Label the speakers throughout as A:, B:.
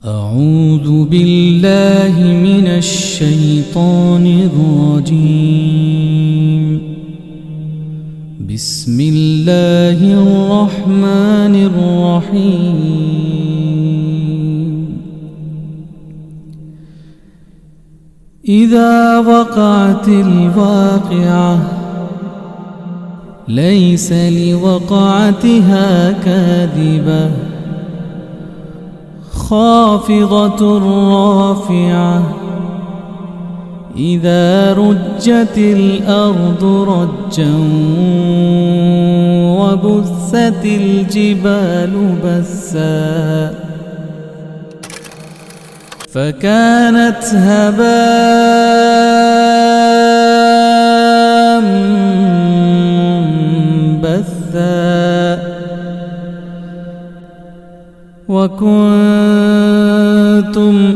A: أعوذ بالله من الشيطان الرجيم. بسم الله الرحمن الرحيم. إذا وقعت الواقعة ليس لوقعتها كاذبة خافضة رافعة إذا رجت الأرض رجا وبثت الجبال بثا فكانت هباء منبثا وكنتم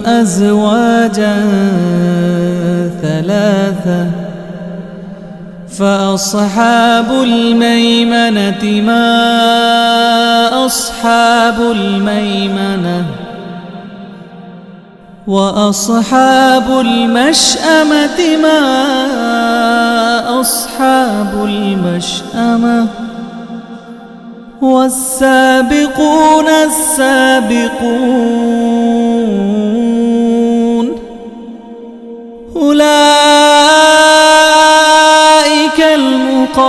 A: أزواجا ثلاثة فأصحاب الميمنة ما أصحاب الميمنة وأصحاب المشأمة ما أصحاب المشأمة والسابقون السابقون أولئك المقربون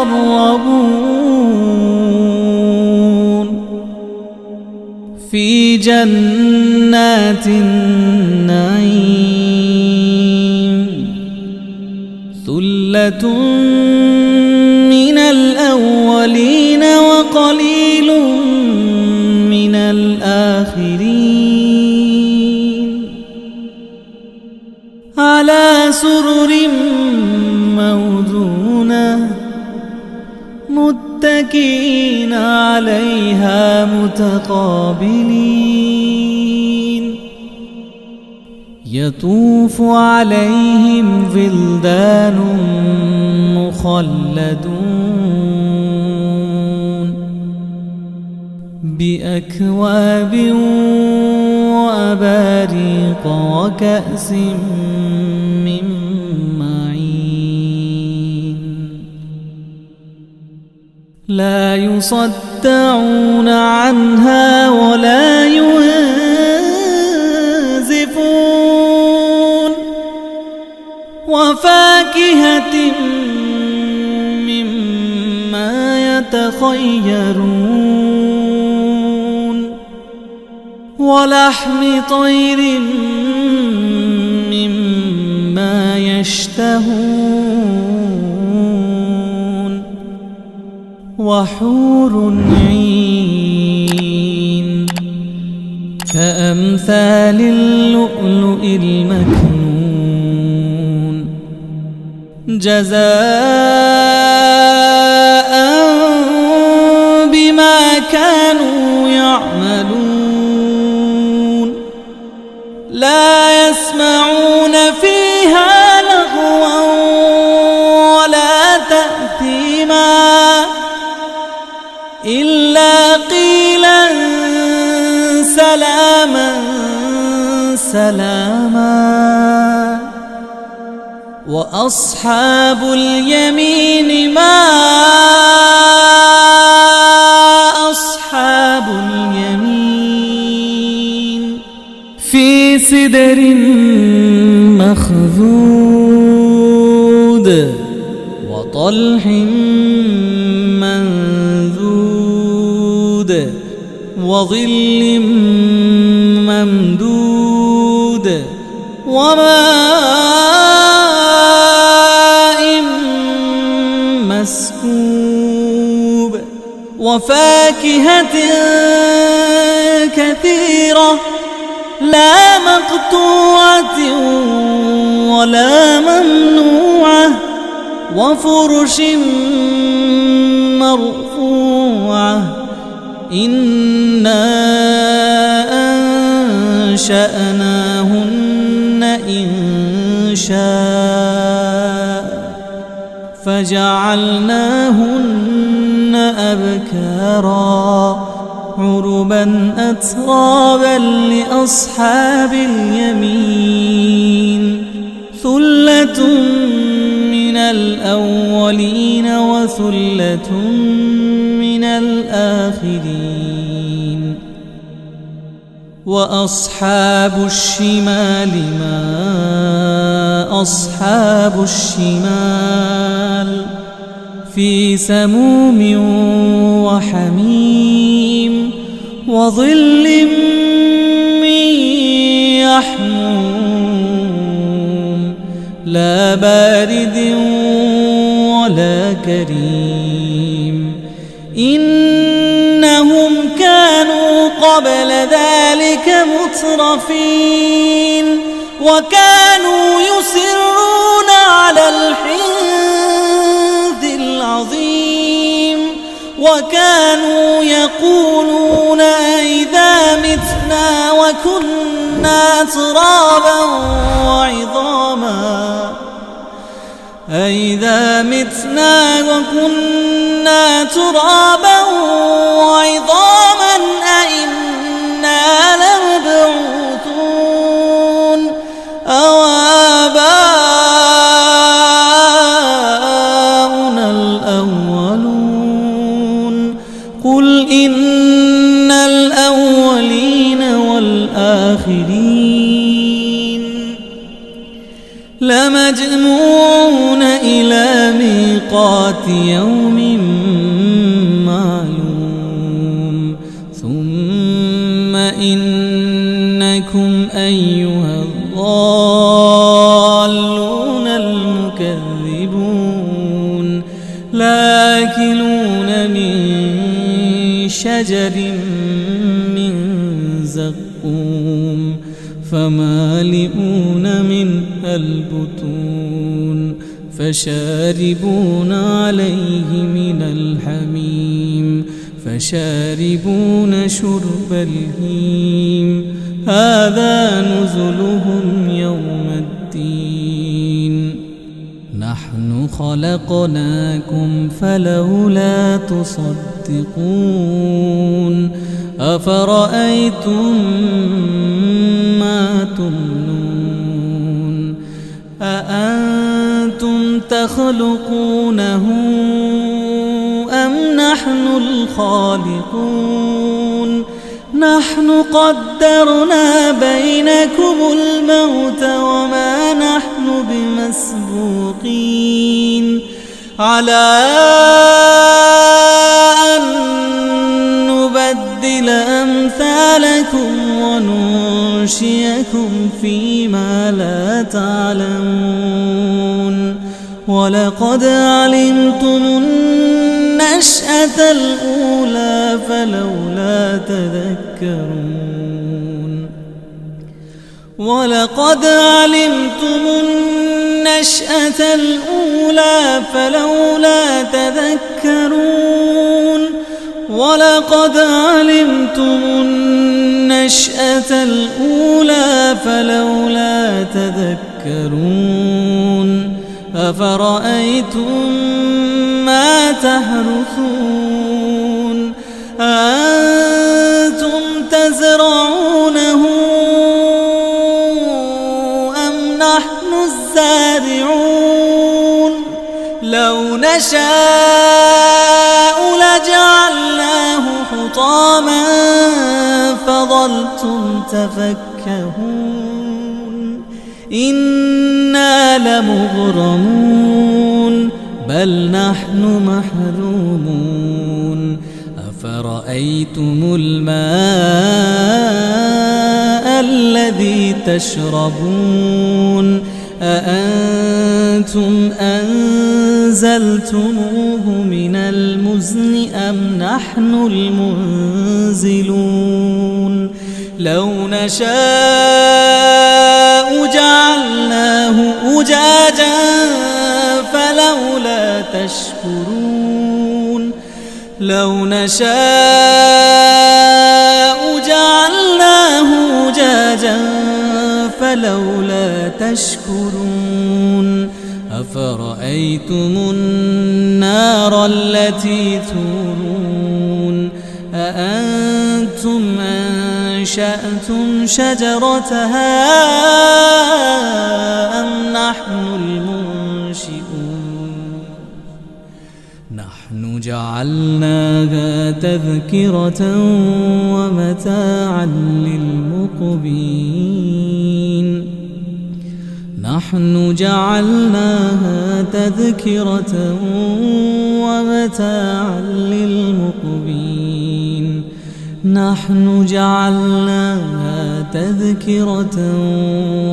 A: في جنات النعيم ثلة من الأولين وقليل من الآخرين على سرر موضونة متكئين عليها متقابلين يطوف عليهم ولدان مخلدون بأكواب وأباريق وكأس من معين لا يصدعون عنها ولا ينزفون وفاكهة مما يتخيرون ولحم طير مما يشتهون وحور عين كأمثال اللؤلؤ المكنون جزاء بما كانوا يعملون لا يسمعون فيها لغوا ولا تأثيما إلا قيلا سلاما سلاما وأصحاب اليمين ما أصحاب اليمين في سدر مخضود وطلح منضود وظل ممدود وماء مسكوب وفاكهة كثيرة لا مقطوعة ولا ممنوعة وفرش مرفوعة إنا أنشأناهن إنشاء فجعلناهن أبكارا عربا أترابا لأصحاب اليمين ثلة من الأولين وثلة من الآخرين وأصحاب الشمال ما أصحاب الشمال في سموم وحميم وظل من يحموم لا بارد ولا كريم إنهم كانوا قبل ذلك مترفين وكانوا يصرون على الحنث العظيم وكانوا يقولون أئذا متنا وكنا ترابا وعظاما أئذا متنا وكنا ترابا وعظاما أئنا لمبعوثون أو آباؤنا الأولون قل إن الأولين والآخرين لمجموعون إلى ميقات يوم معلوم ثم إنكم أيها الضالون المكذبون لآكلون من شجر من زقوم فمالئون منها البطون فشاربون عليه من الحميم فشاربون شرب الهيم هذا نزلهم يوم الدين نحن خلقناكم فلولا تصدقون أفرأيتم ما تمنون أأنتم تخلقونه أم نحن الخالقون نحن قدرنا بينكم الموت وما نحن بمسبوقين على أن نبدل أمثالكم وننشئكم فيما لا تعلمون ولقد علمتم النشأة الأولى فلولا تذكرون ولقد علمتم النشأة الأولى فلولا تذكرون ولقد علمتم النشأة الأولى فلولا تذكرون أفرأيتم ما تحرثون أأنتم تزرعونه أم نحن الزارعون لو نشاء لجعلناه حطاما فظلتم تفكهون إنا لمغرمون بل نحن محرومون أفرأيتم الماء الذي تشربون أأنتم أنزلتموه من المزن أم نحن المنزلون لو نشاء جعلناه أجاجا فلولا تشكرون لو نشاء جعلناه أجاجا فلولا تشكرون أفرأيتم النار التي تورون أأنتم أنشأتم شجرتها أم نحن المنشئون نحن جعلناها تذكرة ومتاعا للمقوين نحن جعلناها تذكرة ومتاعا للمقوين نحن جعلناها تذكرة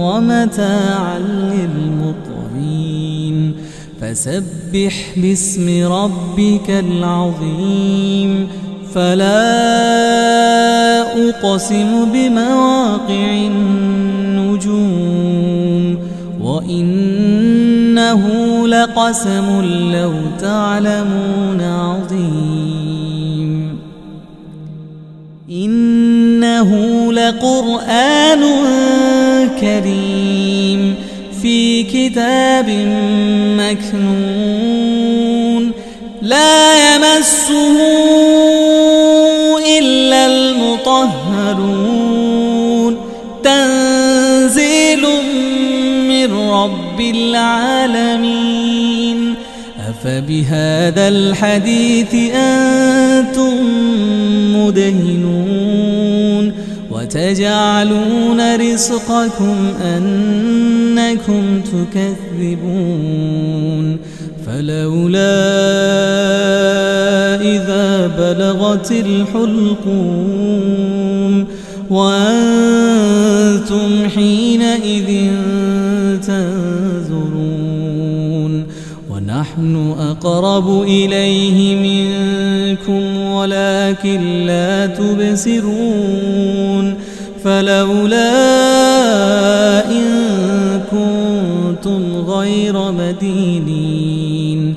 A: ومتاعا للمقوين فسبح باسم ربك العظيم فلا أقسم بمواقع النجوم وإنه لقسم لو تعلمون عظيم إنه لقرآن كريم في كتاب مكنون لا يمسه إلا المطهرون تنزيل من رب العالمين أفبهذا الحديث أنتم مدهنون وتجعلون رزقكم أنكم تكذبون فلولا إذا بلغت الحلقوم وأنتم حينئذ تنظرون ونحن أقرب إليه منكم ولكن لا تبصرون فلولا إن كنتم غير مدينين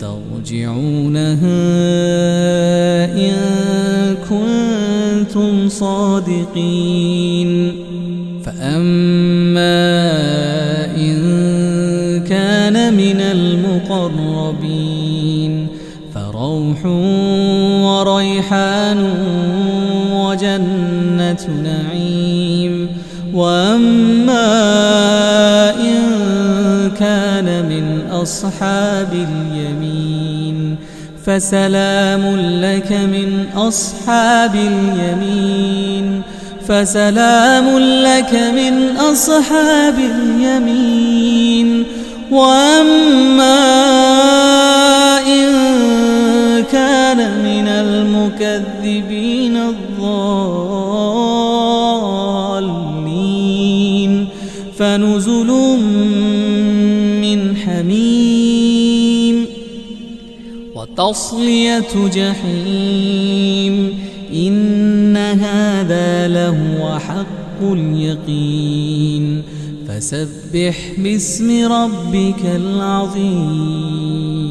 A: ترجعونها إن كنتم صادقين فأما إن كان من المقربين فروح وريحان وجنة نعيم وأما إن كان من أصحاب اليمين فسلام لك من أصحاب اليمين فسلام لك من أصحاب اليمين وأما إن كان من المكذبين الضالين فنزل من حميم وتصلية جحيم إن هذا لهو حق اليقين فسبح باسم ربك العظيم